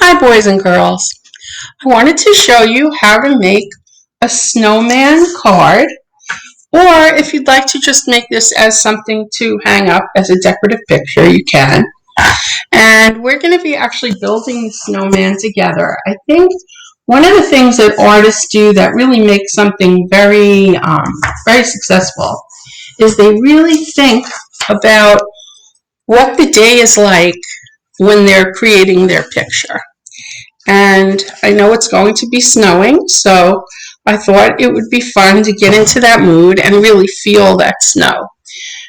Hi boys and girls. I wanted to show you how to make a snowman card, or if you'd like to just make this as something to hang up as a decorative picture, you can. And we're going to be actually building the snowman together. I think one of the things that artists do that really makes something very successful is they really think about what the day is like when they're creating their picture. And I know it's going to be snowing, so I thought it would be fun to get into that mood and really feel that snow.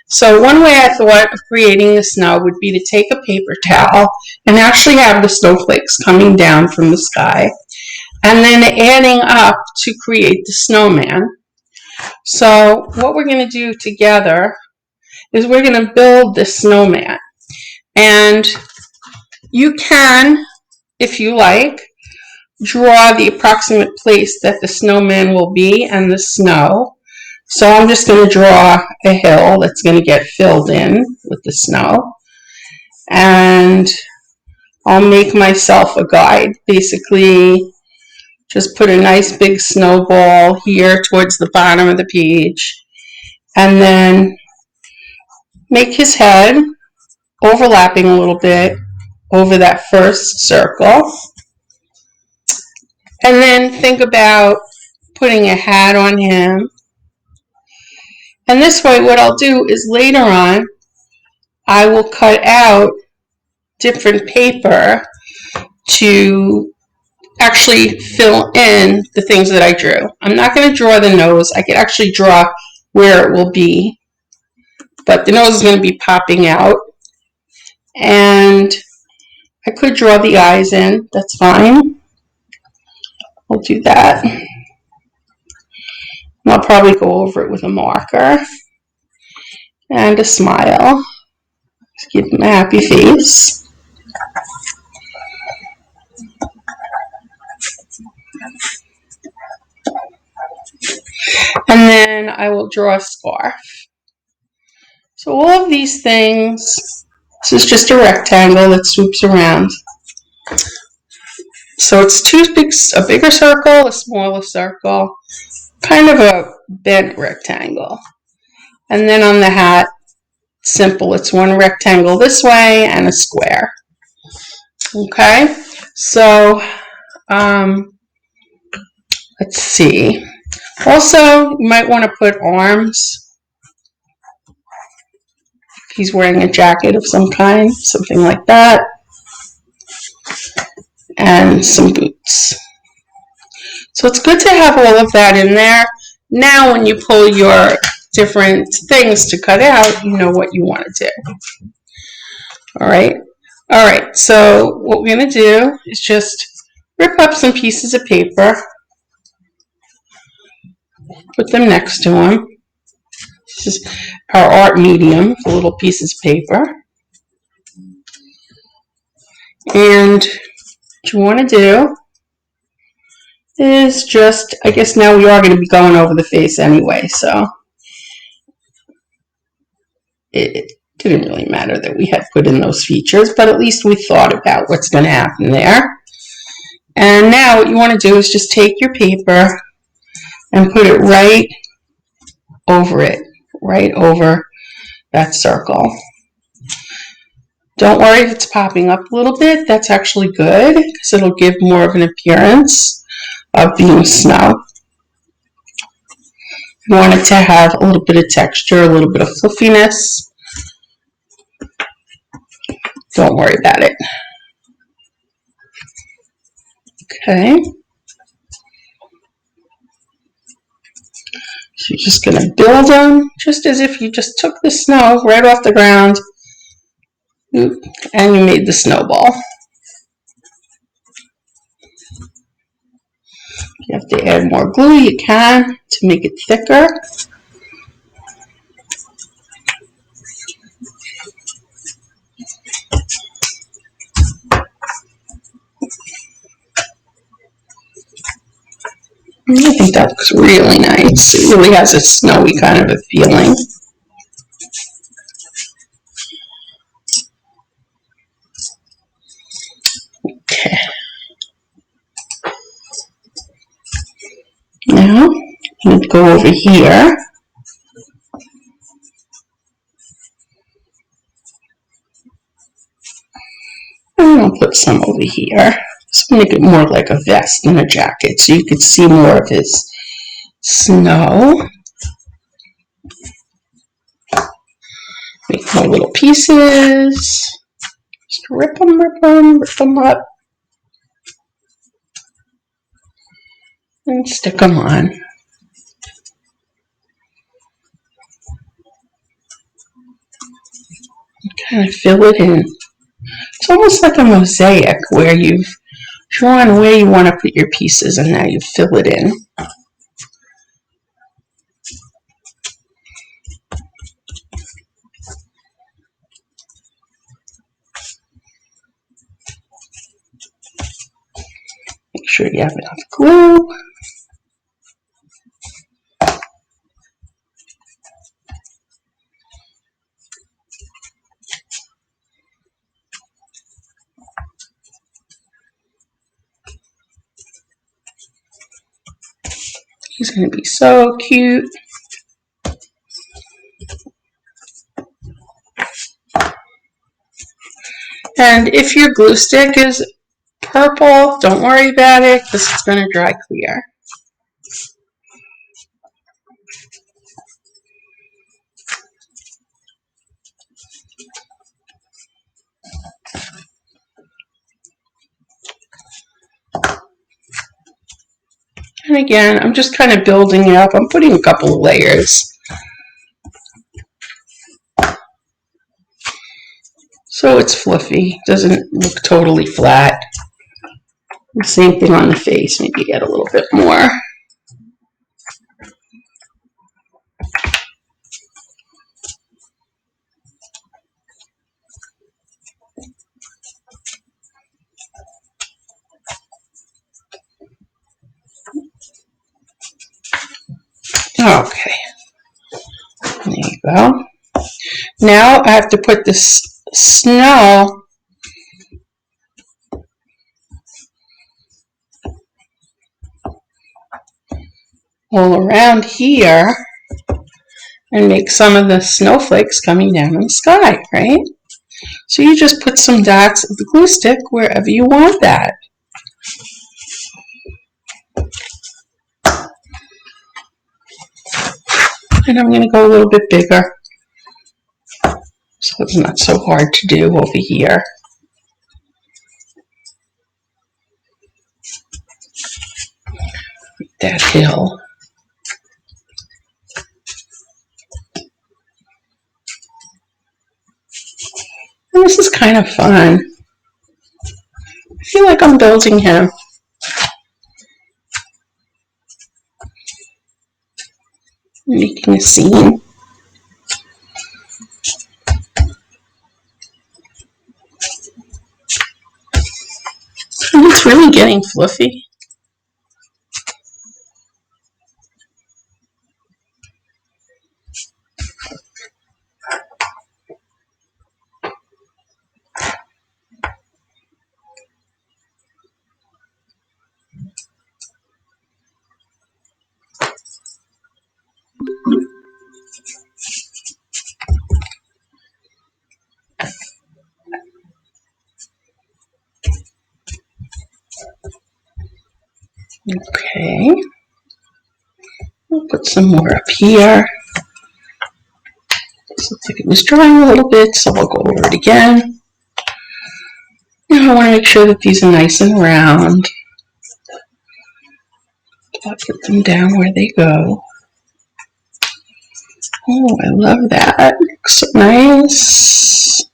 So one way I thought of creating the snow would be to take a paper towel and actually have the snowflakes coming down from the sky and then adding up to create the snowman. So what we're going to do together is we're going to build the snowman. And you can, if you like, draw the approximate place that the snowman will be and the snow. So I'm just going to draw a hill that's going to get filled in with the snow. And I'll make myself a guide. Basically, just put a nice big snowball here towards the bottom of the page. And then make his head overlapping a little bit over that first circle. And then think about putting a hat on him. And this way, what I'll do is later on, I will cut out different paper to actually fill in the things that I drew. I'm not going to draw the nose. I could actually draw where it will be, but the nose is going to be popping out. And I could draw the eyes in. That's fine. I'll do that. And I'll probably go over it with a marker and a smile. Just give him a happy face. And then I will draw a scarf. So all of these things, this is just a rectangle that swoops around. So it's a bigger circle, a smaller circle, kind of a bent rectangle. And then on the hat, simple, it's one rectangle this way and a square. Okay, so let's see. Also, you might want to put arms. He's wearing a jacket of some kind, something like that. And some boots. So it's good to have all of that in there. Now when you pull your different things to cut out, you know what you want to do. Alright, so what we're going to do is just rip up some pieces of paper, put them next to him. This is our art medium, the little pieces of paper. And what you want to do is just, I guess now we are going to be going over the face anyway, so it didn't really matter that we had put in those features, but at least we thought about what's going to happen there. And now what you want to do is just take your paper and put it right over that circle. Don't worry if it's popping up a little bit. That's actually good because it'll give more of an appearance of being snow. You want it to have a little bit of texture, a little bit of fluffiness. Don't worry about it. Okay. So you're just going to build them just as if you just took the snow right off the ground and you made the snowball. If you have to add more glue, you can to make it thicker. I think that looks really nice. It really has a snowy kind of a feeling. Okay. Now, I'm going to go over here. And I'll put some over here. Just make it more like a vest than a jacket so you could see more of his snow. Make more little pieces. Just rip them up, and stick them on. Kind of fill it in. It's almost like a mosaic where you've drawn where you want to put your pieces and now you fill it in. Make sure you have enough glue. He's going to be so cute. And if your glue stick is purple, don't worry about it because it's going to dry clear. And again, I'm just kind of building it up. I'm putting a couple of layers. So it's fluffy, doesn't look totally flat. The same thing on the face, maybe get a little bit more. Okay, there you go. Now I have to put this snow all around here and make some of the snowflakes coming down in the sky, right? So you just put some dots of the glue stick wherever you want that. And I'm going to go a little bit bigger so it's not so hard to do over here. That hill. And this is kind of fun. I feel like I'm building him. Making a scene. And it's really getting fluffy. Okay. I'll put some more up here. This looks like it was drying a little bit, so I'll go over it again. Now I want to make sure that these are nice and round. I'll put them down where they go. Oh, I love that. Looks so nice.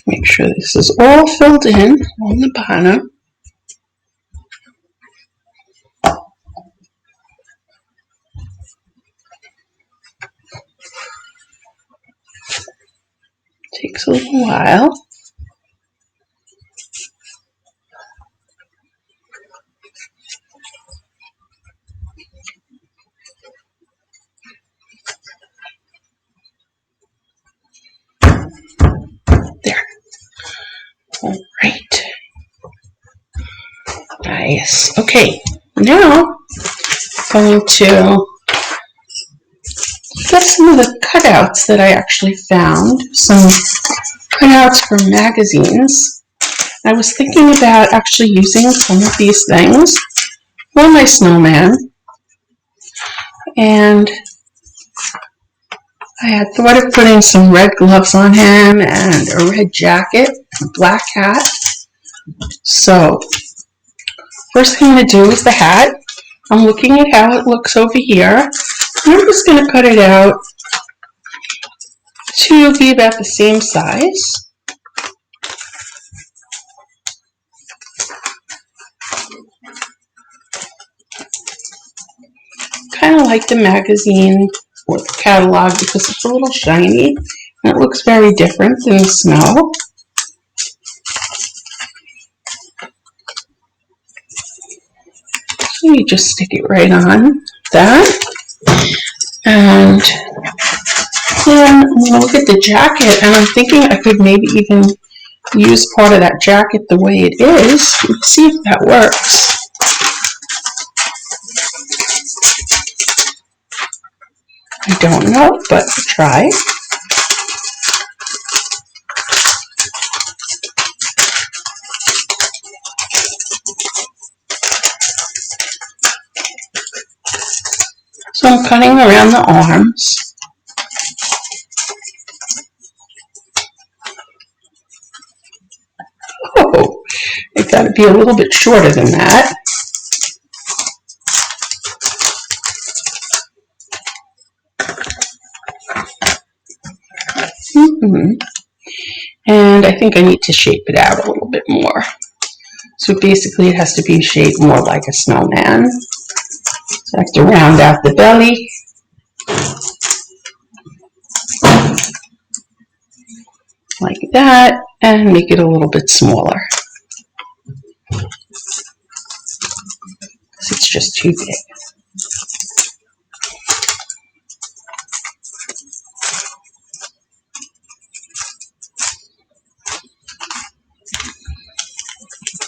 Make sure this is all filled in on the bottom. Takes a little while. There. All right. Nice. Okay. Now, I'm going to get some of the cutouts that I actually found. Some cutouts from magazines. I was thinking about actually using some of these things for my snowman. And I had thought of putting some red gloves on him and a red jacket, a black hat. So, first thing I'm going to do is the hat. I'm looking at how it looks over here. And I'm just going to cut it out to be about the same size. Kind of like the magazine or the catalog because it's a little shiny and it looks very different than the snow. So you just stick it right on that. And then I'm going to look at the jacket and I'm thinking I could maybe even use part of that jacket the way it is. Let's see if that works. I don't know, but I'll try. So I'm cutting around the arms. Oh, it's got to be a little bit shorter than that. And I think I need to shape it out a little bit more. So basically it has to be shaped more like a snowman. So I have to round out the belly. Like that, and make it a little bit smaller. Because it's just too big.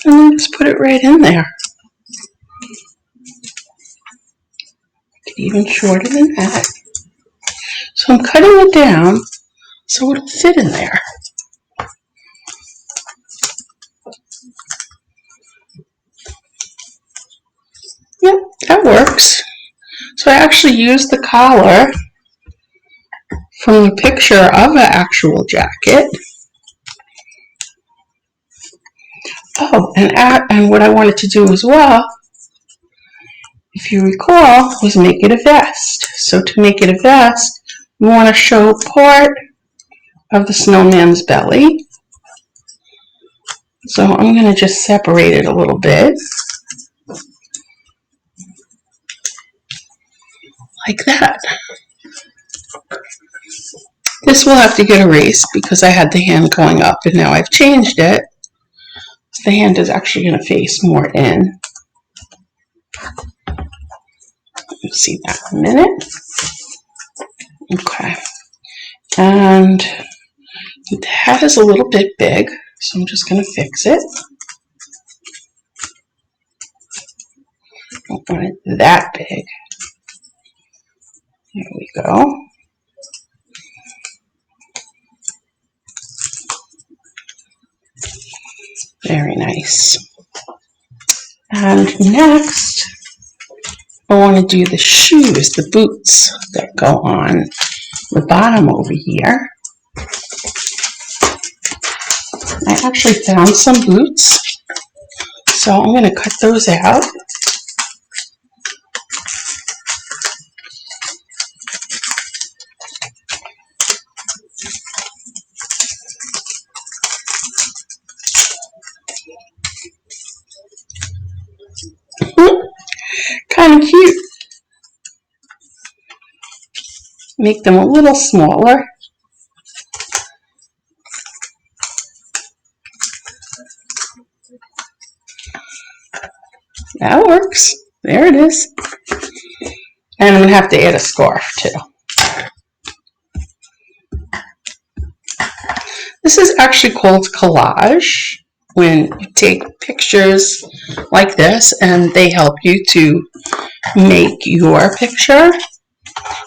And then just put it right in there. Even shorter than that. So I'm cutting it down so it'll fit in there. Yep, that works. So I actually used the collar from a picture of an actual jacket. Oh, and what I wanted to do as well, if you recall, was make it a vest. So to make it a vest, you want to show part of the snowman's belly. So I'm going to just separate it a little bit. Like that. This will have to get erased because I had the hand going up and now I've changed it. So the hand is actually going to face more in. You'll see that in a minute. Okay. And the hat is a little bit big, so I'm just going to fix it. Don't want it that big. There we go. Very nice. And next, I want to do the shoes, the boots that go on the bottom over here. I actually found some boots, so I'm going to cut those out. Kind of cute. Make them a little smaller. That works. There it is. And I'm going to have to add a scarf too. This is actually called collage, when you take pictures like this and they help you to make your picture.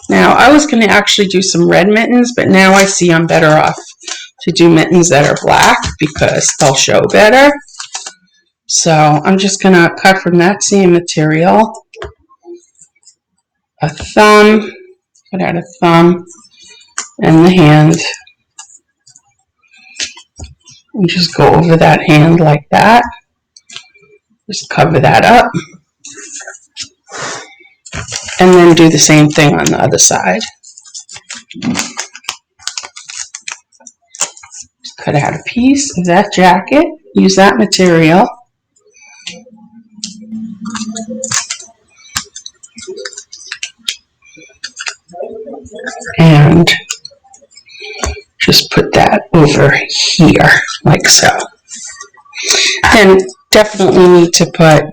Now, I was going to actually do some red mittens, but now I see I'm better off to do mittens that are black because they'll show better. So I'm just going to cut from that same material a thumb, cut out a thumb and the hand, and just go over that hand like that. Just cover that up. And then do the same thing on the other side. Just cut out a piece of that jacket, use that material. And just put that over here, like so. And definitely need to put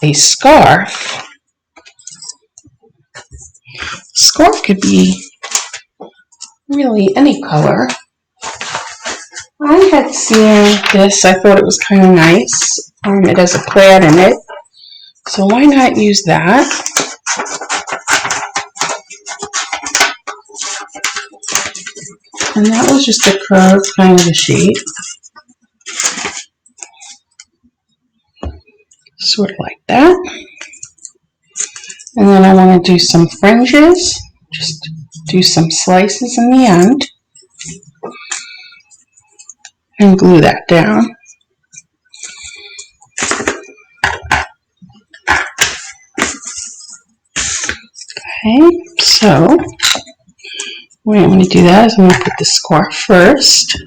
a scarf. Scarf could be really any color. I had seen this, I thought it was kind of nice. It has a plaid in it, so why not use that? And that was just a curved kind of a shape. Sort of like that. And then I want to do some fringes. Just do some slices in the end. And glue that down. Okay, so what I'm going to do that is I'm going to put the scarf first.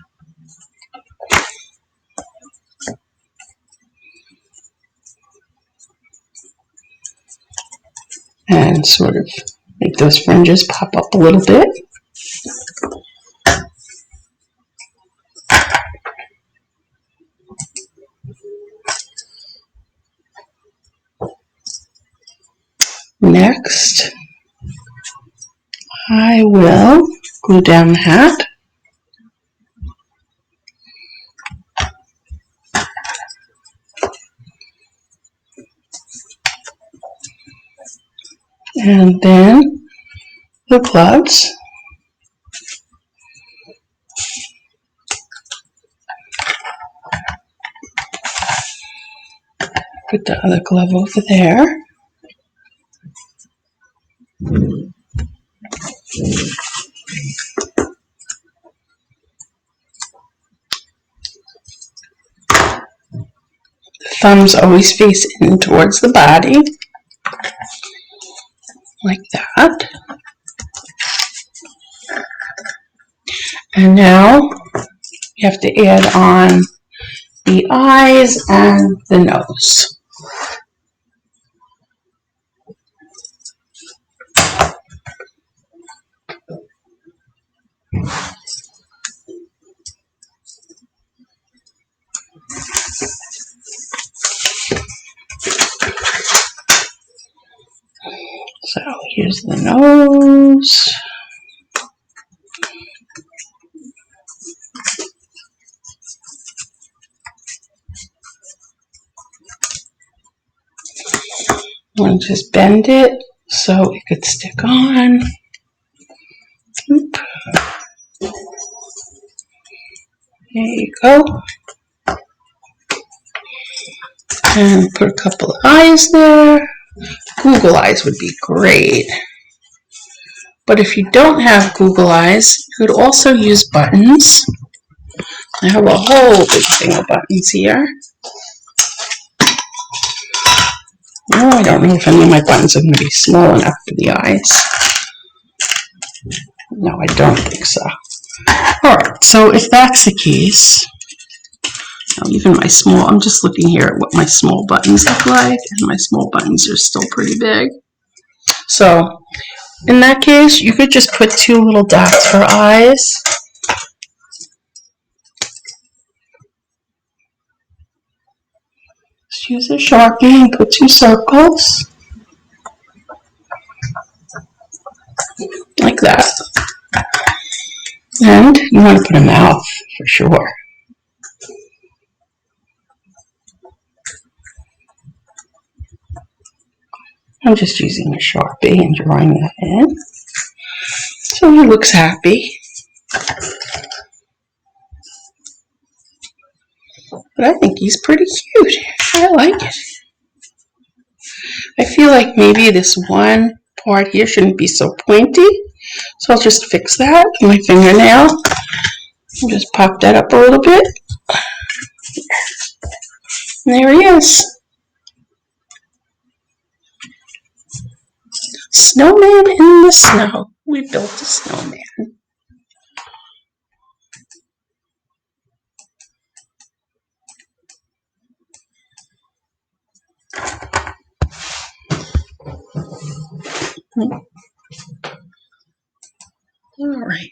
And sort of make those fringes pop up a little bit. Next, I will glue down the hat. And then the gloves. Put the other glove over there. The thumbs always face in towards the body, like that. And now you have to add on the eyes and the nose. So here's the nose. And just bend it so it could stick on. Oop. There you go. And put a couple of eyes there. Google eyes would be great. But if you don't have Google eyes, you could also use buttons. I have a whole big thing of buttons here. Oh, I don't know if any of my buttons are going to be small enough for the eyes. No, I don't think so. Alright, so if that's the case, even my small, I'm just looking here at what my small buttons look like, and my small buttons are still pretty big. So, in that case, you could just put 2 little dots for eyes. Just Use a Sharpie and put 2 circles. Like that. And you want to put a mouth for sure. I'm just using a Sharpie and drawing that in. So he looks happy. But I think he's pretty cute. I like it. I feel like maybe this one part here shouldn't be so pointy. So I'll just fix that with my fingernail. I'll just pop that up a little bit. And there he is. Snowman in the snow. We built a snowman. All right.